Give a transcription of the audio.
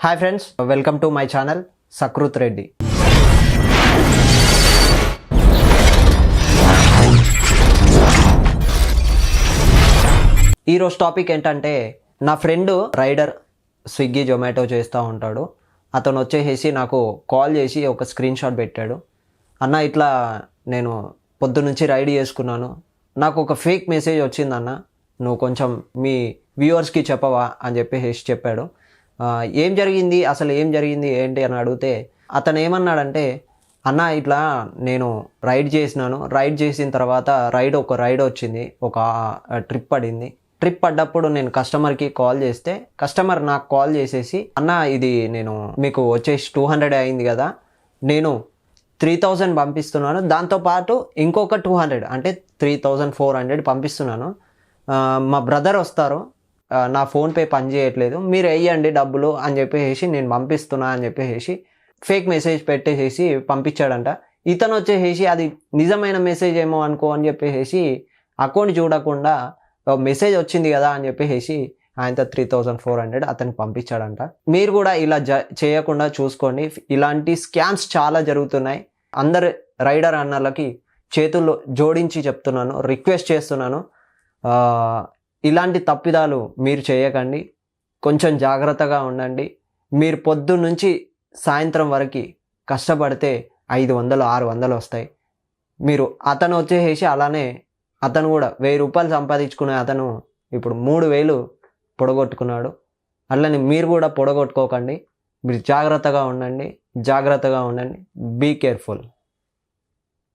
Hi friends, welcome to my channel Sakruth Reddy. ఈరోజు topic ఏంటంటే, నా ఫ్రెండ్ రైడర్ స్విగ్గీ జొమాటో చేస్తూ ఉంటాడు. అతను వచ్చేసి నాకు కాల్ చేసి ఒక స్క్రీన్ షాట్ పెట్టాడు. అన్న, ఇట్లా నేను పొద్దున్నుంచి రైడ్ చేసుకున్నాను, నాకు ఒక ఫేక్ మెసేజ్ వచ్చిందన్న, నువ్వు కొంచెం మీ వ్యూవర్స్కి చెప్పవా అని చెప్పేసి చెప్పాడు. ఏం జరిగింది, అసలు ఏం జరిగింది ఏంటి అని అడిగితే అతను ఏమన్నాడంటే, అన్న ఇట్లా నేను రైడ్ చేసినాను, రైడ్ చేసిన తర్వాత ఒక రైడ్ వచ్చింది, ఒక ట్రిప్ పడింది. ట్రిప్ పడ్డప్పుడు నేను కస్టమర్కి కాల్ చేస్తే కస్టమర్ నాకు కాల్ చేసేసి, అన్న ఇది నేను మీకు వచ్చేసి 200 అయింది కదా, నేను 3000 పంపిస్తున్నాను, దాంతోపాటు ఇంకొక 200 అంటే 3400 పంపిస్తున్నాను, మా బ్రదర్ వస్తారు, నా ఫోన్పే పని చేయట్లేదు, మీరు వేయండి డబ్బులు అని చెప్పేసి నేను పంపిస్తున్నా అని చెప్పేసి ఫేక్ మెసేజ్ పెట్టేసేసి పంపించాడంట. ఇతను వచ్చేసి అది నిజమైన మెసేజ్ ఏమో అనుకో అని చెప్పేసి అకౌంట్ చూడకుండా మెసేజ్ వచ్చింది కదా అని చెప్పేసి ఆయనతో 3400 అతనికి పంపించాడంట. మీరు కూడా ఇలా చేయకుండా చూసుకోండి. ఇలాంటి స్కామ్స్ చాలా జరుగుతున్నాయి. అందరు రైడర్ అన్నలకి చేతుల్లో జోడించి చెప్తున్నాను, రిక్వెస్ట్ చేస్తున్నాను, ఇలాంటి తప్పిదాలు మీరు చేయకండి. కొంచెం జాగ్రత్తగా ఉండండి. మీరు పొద్దున్న నుంచి సాయంత్రం వరకు కష్టపడితే 500 600 వస్తాయి. మీరు అతను వచ్చేసి అలానే అతను కూడా 1000 రూపాయలు సంపాదించుకునే అతను ఇప్పుడు 3000 పొడగొట్టుకున్నాడు. అట్లనే మీరు కూడా పొడగొట్టుకోకండి. మీరు జాగ్రత్తగా ఉండండి. Be careful.